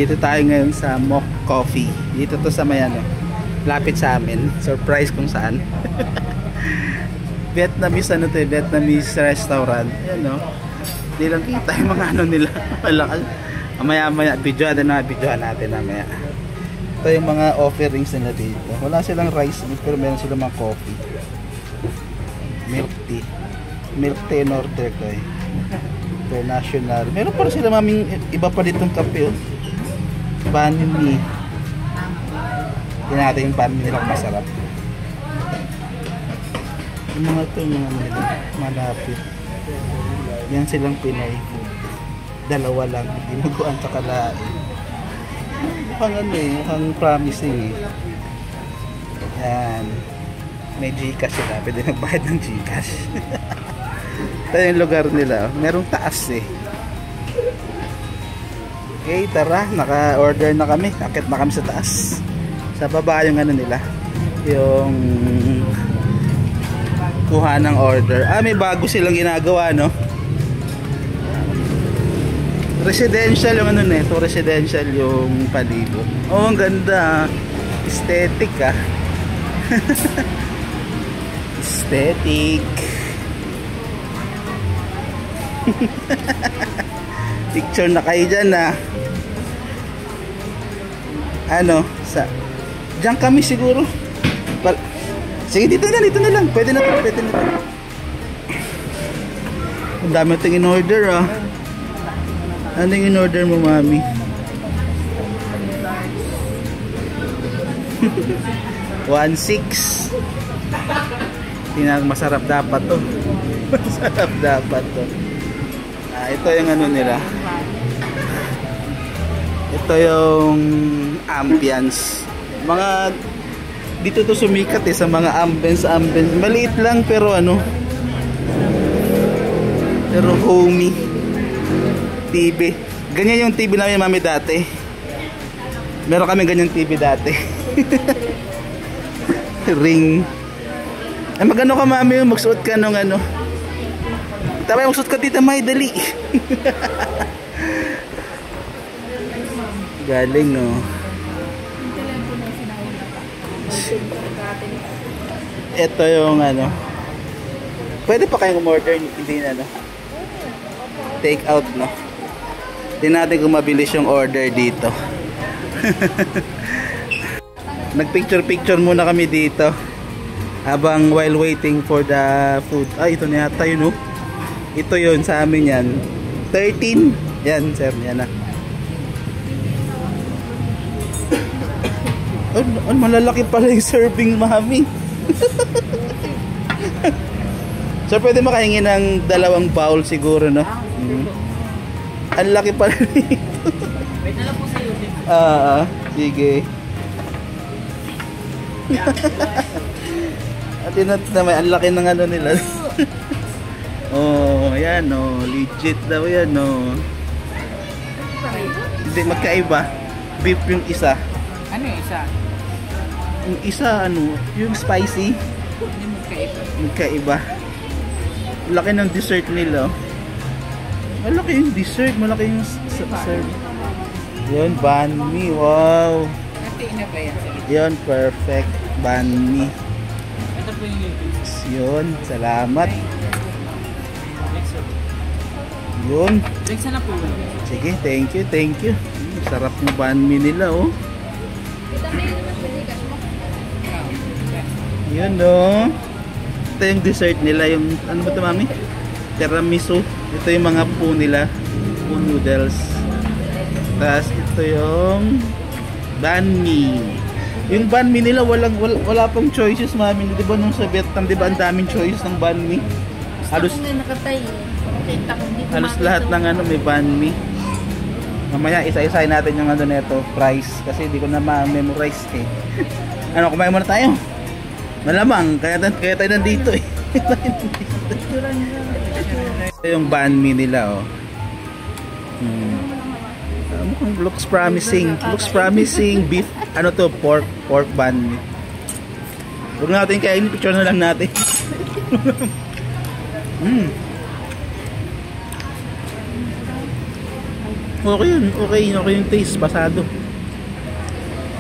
Dito tayo ngayon sa Mock Coffee. Dito to sa may ano, lapit sa amin. Surprise kung saan. Vietnamese ano to, Vietnamese restaurant. Yan no. Hindi lang kita yung mga ano nila. Maya videoan natin mamaya. Ito yung mga offerings nila dito. Wala silang rice pero meron silang mga coffee. Milk tea. Milk tea in order ko eh. International. Meron pa rin sila maming iba pa ditong kape oh. Banh mi. Tingnan natin yung banh mi nila masarap. Yung mga ito yung mga malapit. Yan silang Pinoy food. Dalawa lang. Dinuguan sa kalain. Mukhang ano eh. Mukhang promising eh. Yan. May Gcash sila. Pwede nagbayad ng Gcash. Ito yung lugar nila. Merong taas eh. Okay, tara. Naka-order na kami. Akit na kami sa taas. Sa baba yung ano nila. Yung kuha ng order. May bago silang ginagawa, no? Residential yung ano nito. Residential yung palibot. Oh, ang ganda. Aesthetic ah. Aesthetic. Picture na kayo dyan na ano sa diyan kami siguro sige dito na lang pwede na to ang dami nating in order ah. Ano yung in order mo mami? 1.6 masarap dapat to. Masarap dapat to. Ito yung ano nila. Ito yung ambience. Mga dito to sumikat eh sa mga ambience. Maliit lang pero ano. Pero homey. TV. Ganyan yung TV namin mami dati. Meron kami ganyan TV dati. Ring. Magano ka mami, magsuot ka nung ano. Tama yung magsuot ka tita may dali. Galing no. Ito yung ano. Pwede pa kayong umorder, hindi na no. Take out no. Hindi natin kung mabilis yung order dito. Nagpicture muna kami dito. Habang while waiting for the food. Ito na yata yun no. Ito yun sa amin yan. 13. Yan sir, yan na. Malalaki pala yung serving mami. So pwede makahingi ng 2 bowl siguro no. Ang laki pala nito. Wait na lang po sa YouTube. Sige. At inat na may ang laki ng ano nila. Oh, ayan oh, legit daw yan oh. Hindi magkaiba. Beef yung isa. Ano yung isa? Yung isa ano, yung spicy. Hindi magkaiba. Laki ng dessert nila. Malaki yung dessert, malaki yung serve. Yun, banh mi, wow. Yun, perfect. Banh mi. Ito po yung yun, salamat. Yun. Sige, thank you. Sarap ng banh mi nila oh. Yun no. Ito yung dessert nila, yung ano ba ito mami? Tiramisu. Ito yung mga po nila, po noodles. Tapos ito yung banh mi. Yung banh mi nila wala pang choices mami. Di ba nung sa Vietnam, di ba ang daming choices ng banh mi? Halos lahat ng ano may banh mi. Mamaya isa-isahin natin yung ano neto, price kasi hindi ko na ma-memorize eh. Ano, kumain muna tayo. Malamang kaya tayo nandito eh. Ito yung banh mi nila oh. Looks promising. Beef, ano to, pork banh mi. Huwag natin kainin, picture na lang natin. Okay yun, okay yung taste, pasado.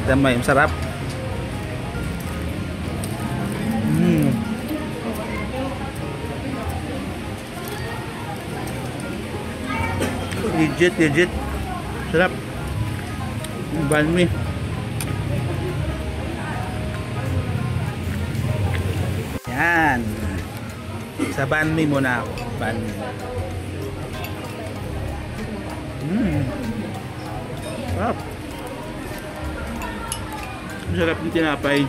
Tama yung sarap. Legit. Sarap. Yung banh mi. Yan. Sa banh mi muna ako. Banh mi. Sarap. Sarap ng tinapay.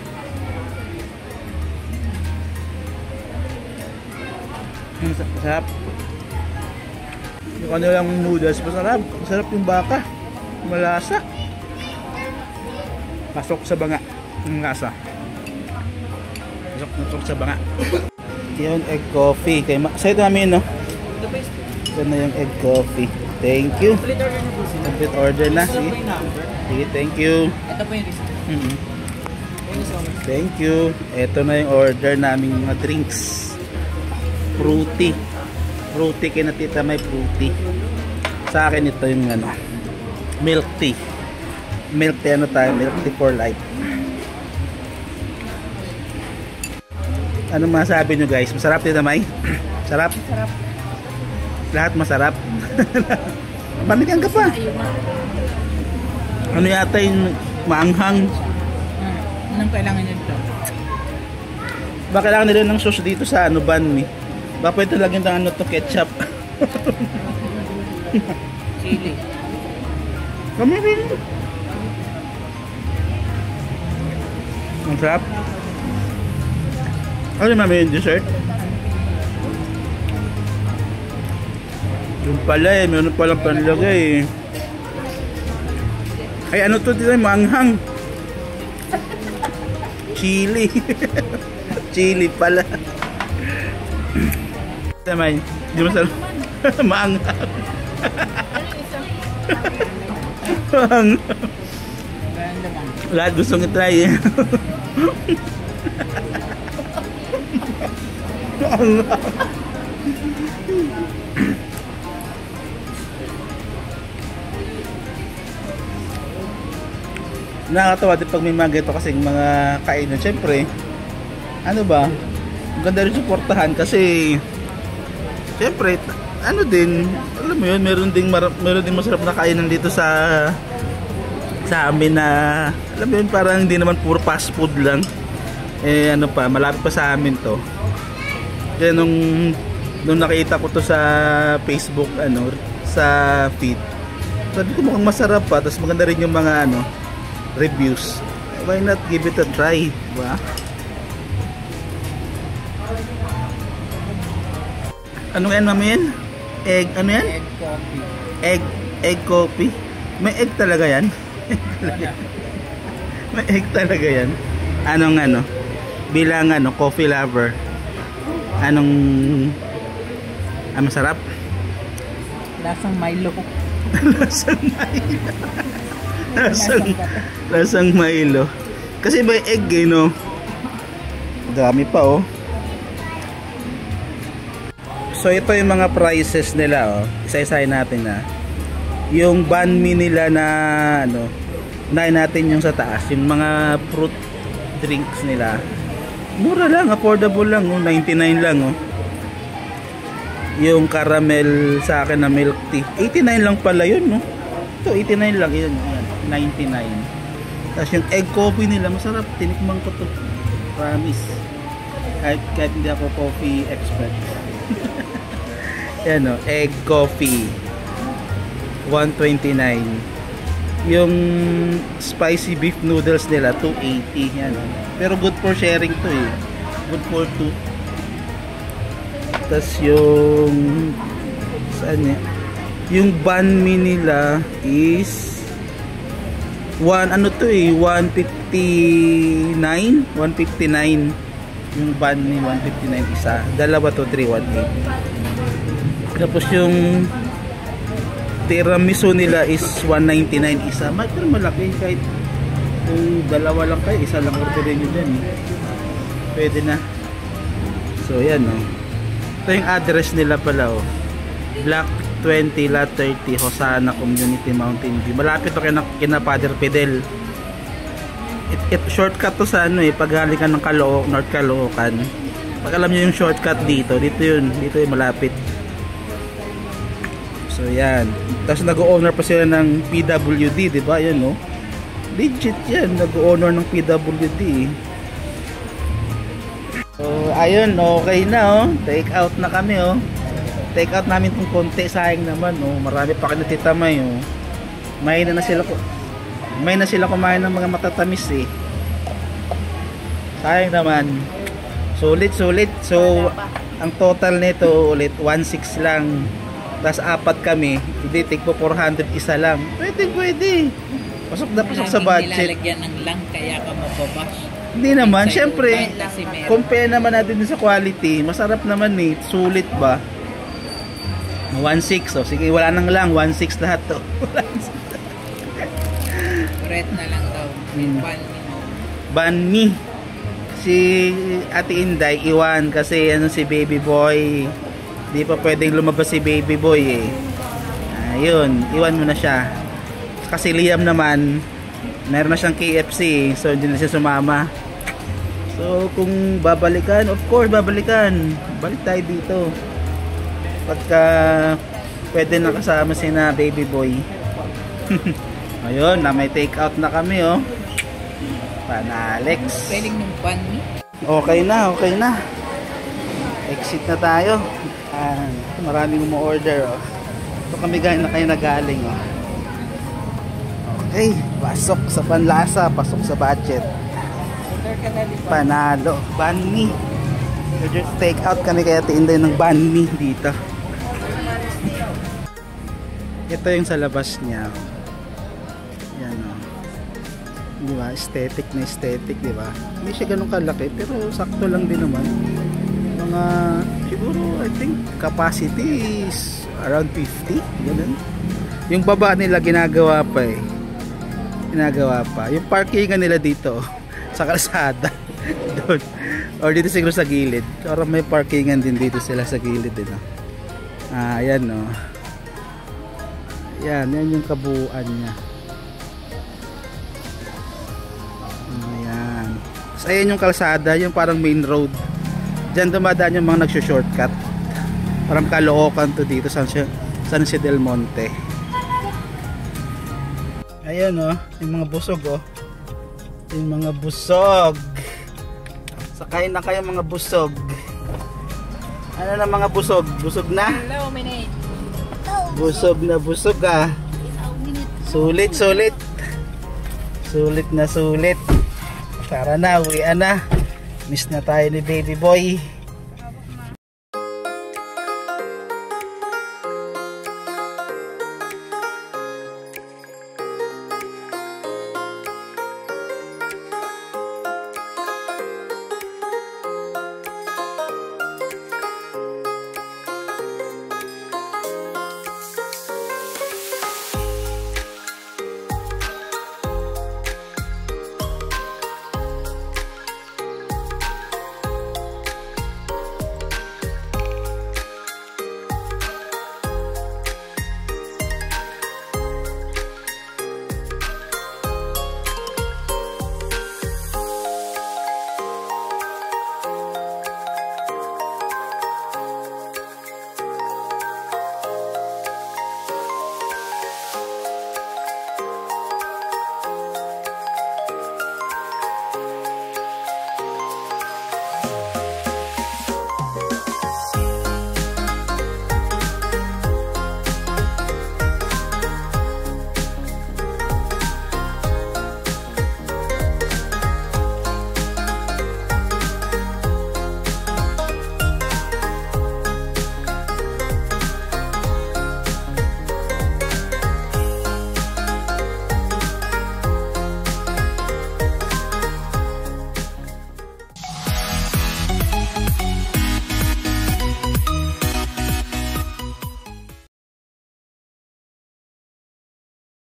Sarap. Yung kanilang noodles, masarap. Masarap yung baka. Malasa. Pasok sa banga. Yung lasa. Pasok sa banga. Yung egg coffee. Sa'yo ito namin, no? Ito na yung egg coffee. Thank you. Complete order na. Sige, thank you. Ito po yung receipt. Thank you so much. Thank you. Ito na yung order naming mga drinks. Fruity. Fruity, kina tita may fruity. Sa akin ito yung ano, milk tea. Milk tea ano tayo? Milk tea for life. Ano masabi nyo guys? Masarap tita May? Sarap? Sarap. Lahat masarap. Panikan ka pa. Ano yata yung maanghang? Anong kailangan nyo dito? Ba kailangan nila ng sauce dito sa ano banh mi? Ba pwede lagyan ng ano to, ketchup. Chili. Kami rin. Ang sarap. Ano naman yung dessert? Yung pala eh, meron palang panlagay eh. Ay ano to dito, maanghang. Chili. Chili pala. Tamay, di masarap. Maanghang. Maanghang. Lahat gustong i-try eh. Maanghang. Nakakatawa din pag may mga ganito kasing mga kainan. Siyempre, ano ba, maganda rin suportahan kasi siyempre, ano din, alam mo yun, meron ding masarap na kainan dito sa amin na, alam mo yun, parang hindi naman puro fast food lang. Eh ano pa, malapit pa sa amin to. Kaya nung nakita ko to sa Facebook, ano, sa feed, sabi ko mukhang masarap pa, tapos maganda rin yung mga ano, reviews. Why not give it a try, diba? Ano yan namin? Egg, ano yan? Egg coffee. Egg coffee. May egg talaga yan? May egg talaga yan? Anong ano? Bilang ano, coffee lover. Anong masarap? Lasang Milo. Lasang Milo. Lasang Milo. Kasi may egg eh, no? Dami pa oh. So ito yung mga prices nila oh. Isa-isahin natin na. Yung banh mi nila na ano, unahin natin yung sa taas, yung mga fruit drinks nila. Mura lang, affordable lang oh, 99 lang oh. Yung caramel sa akin na milk tea, 89 lang pala yun no. Ito 89 lang yun, 99. Tapos yung egg coffee nila masarap, tinikman ko to. Promise. Kahit hindi ako coffee expert. Yan o, egg coffee 129. Yung spicy beef noodles nila 280. Yan o. Pero good for sharing to eh. Good for two. Tapos yung saan yan? Yung banh mi nila is ano to eh, 159. 159 yung banh mi, 159 isa. Dalawa to 318. Tapos yung tiramisu nila is 199 isa. Pero malaki, kahit kung dalawa lang kayo, isa lang orderin nyo dyan eh. Pwede na. So yan oh. Ito yung address nila pala oh. 20, lot 30, Hosanna Community Mountain View. Malapit to kina Father Fidel. Shortcut to sa ano pag galing ka ng North Caloocan. Pag alam niyo yung shortcut dito yun malapit. So yan. Tapos nag-o-honor pa sila ng PWD, 'di ba? Yan no. Legit yan, nag-o-honor ng PWD. So ayun, okay na Take out na kami Take out namin tong konti, sayang naman Marami pa kami natitamay May na sila kumain ng mga matatamis Sayang naman. Sulit. So ang total nito ulit 1.6 lang. Tapos 4 kami. Hindi take po 400 isa lang. Pwede. Pasok sa budget. Nilalagyan ng lang kaya ka mababash. Hindi naman, syempre. Compare naman natin sa quality. Masarap naman Sulit ba? 1.6. Sige, wala nang lang. 1.6 lahat to. Red na lang daw. Banh mi. Si Ate Inday iwan kasi si baby boy. Di pa pwedeng lumabas si baby boy Ayun, iwan mo na siya. Kasi Liam naman meron na siyang KFC, so hindi na siya sumama. So kung babalikan, of course babalikan. Balik tayo dito pagka pwede na kasama si na baby boy. Ayun, may take out na kami Panalex. Pwedeng ng banh mi. Okay na. Exit na tayo. Maraming umu-order Ito kami na kayo nagaling Okay, pasok sa panlasa, pasok sa budget. Panalo, banh mi. Take out kami kaya Inday ng banh mi dito. Ito yung sa labas niya. Yan di ba? Aesthetic, di ba? Hindi siya ganun kalaki pero sakto lang din naman. Mga siguro I think capacity is around 50, ganun. Yung baba nila ginagawa pa yung parkingan nila dito sa kalsada doon or dito siguro sa gilid, or may parkingan din dito sila sa gilid ayan yan yung kabuuan niya. Ayan, so ayan yung kalsada, yung parang main road. Diyan dumadaan yung mga nagsushortcut parang Caloocan to dito San Jose del Monte. Ayan yung mga busog yung mga busog. Sakay na kayo mga busog. Ano na mga busog? Busog na? Hello, minute. Busog na busog Sulit. Sulit na sulit. Tara na, uwian na. Miss na tayo ni baby boy.